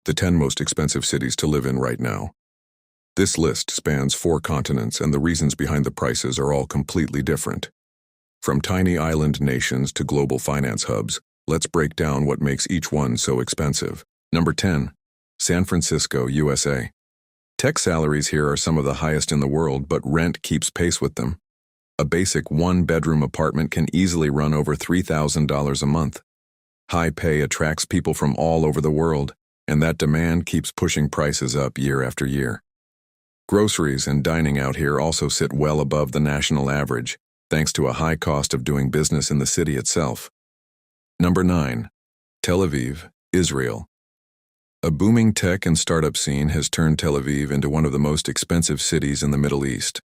the 10 most expensive cities to live in right now. This list spans 4 continents, and the reasons behind the prices are all completely different. From tiny island nations to global finance hubs, let's break down what makes each one so expensive. Number 10. San Francisco, USA. Tech salaries here are some of the highest in the world, but rent keeps pace with them. A basic one-bedroom apartment can easily run over $3,000 a month. High pay attracts people from all over the world, and that demand keeps pushing prices up year after year. Groceries and dining out here also sit well above the national average, thanks to a high cost of doing business in the city itself. Number 9. Tel Aviv, Israel. A booming tech and startup scene has turned Tel Aviv into one of the most expensive cities in the Middle East.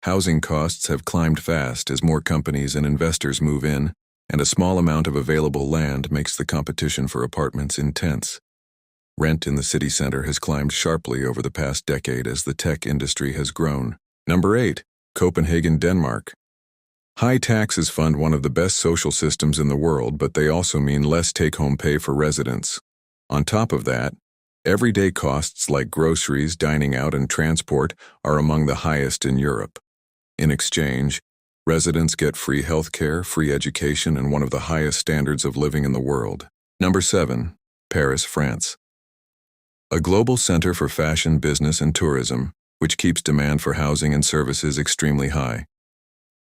Housing costs have climbed fast as more companies and investors move in, and a small amount of available land makes the competition for apartments intense. Rent in the city center has climbed sharply over the past decade as the tech industry has grown. Number 8. Copenhagen, Denmark. High taxes fund one of the best social systems in the world, but they also mean less take-home pay for residents. On top of that, everyday costs like groceries, dining out, and transport are among the highest in Europe. In exchange, residents get free healthcare, free education, and one of the highest standards of living in the world. Number 7. Paris, France. A global center for fashion, business, and tourism, which keeps demand for housing and services extremely high.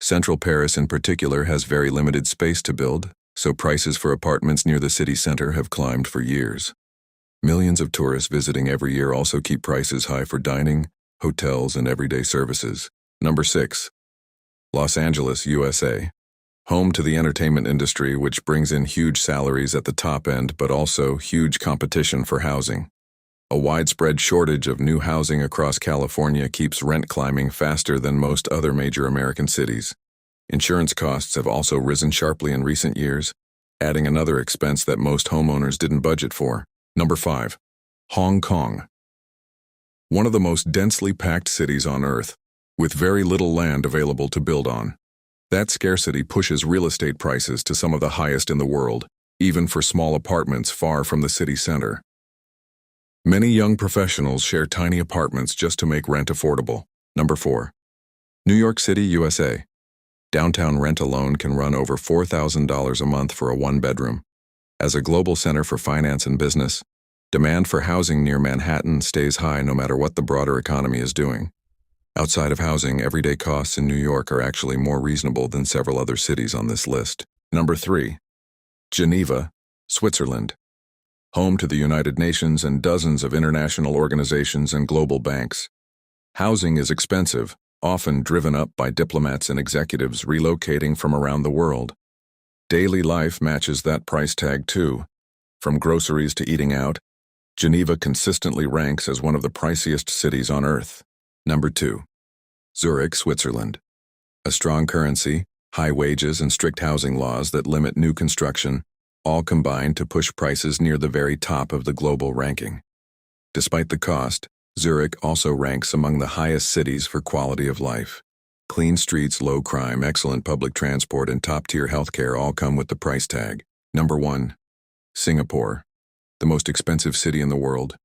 Central Paris in particular has very limited space to build, so prices for apartments near the city center have climbed for years. Millions of tourists visiting every year also keep prices high for dining, hotels, and everyday services. Number 6. Los Angeles, USA. Home to the entertainment industry, which brings in huge salaries at the top end, but also huge competition for housing. A widespread shortage of new housing across California keeps rent climbing faster than most other major American cities. Insurance costs have also risen sharply in recent years, adding another expense that most homeowners didn't budget for. Number 5. Hong Kong. One of the most densely packed cities on Earth, with very little land available to build on. That scarcity pushes real estate prices to some of the highest in the world, even for small apartments far from the city center. Many young professionals share tiny apartments just to make rent affordable. Number 4. New York City, USA. Downtown rent alone can run over $4,000 a month for a one-bedroom. As a global center for finance and business, demand for housing near Manhattan stays high no matter what the broader economy is doing. Outside of housing, everyday costs in New York are actually more reasonable than several other cities on this list. Number 3. Geneva, Switzerland. Home to the United Nations and dozens of international organizations and global banks. Housing is expensive, often driven up by diplomats and executives relocating from around the world. Daily life matches that price tag too. From groceries to eating out, Geneva consistently ranks as one of the priciest cities on Earth. Number 2. Zurich, Switzerland. A strong currency, high wages, and strict housing laws that limit new construction all combine to push prices near the very top of the global ranking. Despite the cost, Zurich also ranks among the highest cities for quality of life. Clean streets, low crime, excellent public transport, and top-tier healthcare all come with the price tag. Number 1. Singapore, the most expensive city in the world.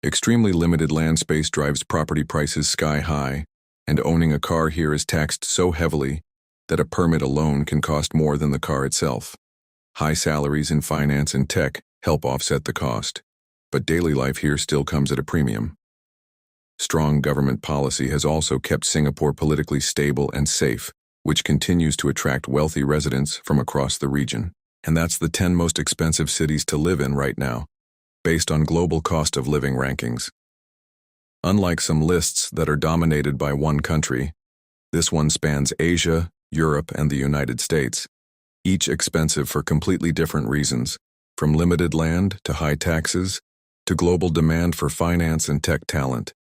Extremely limited land space drives property prices sky high, and owning a car here is taxed so heavily that a permit alone can cost more than the car itself. High salaries in finance and tech help offset the cost, but daily life here still comes at a premium. Strong government policy has also kept Singapore politically stable and safe, which continues to attract wealthy residents from across the region. And that's the 10 most expensive cities to live in right now, based on global cost of living rankings. Unlike some lists that are dominated by one country, this one spans Asia, Europe, and the United States, each expensive for completely different reasons, from limited land to high taxes to global demand for finance and tech talent.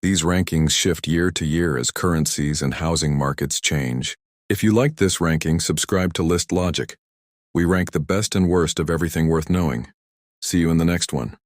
These rankings shift year to year as currencies and housing markets change. If you liked this ranking, subscribe to List Logic. We rank the best and worst of everything worth knowing. See you in the next one.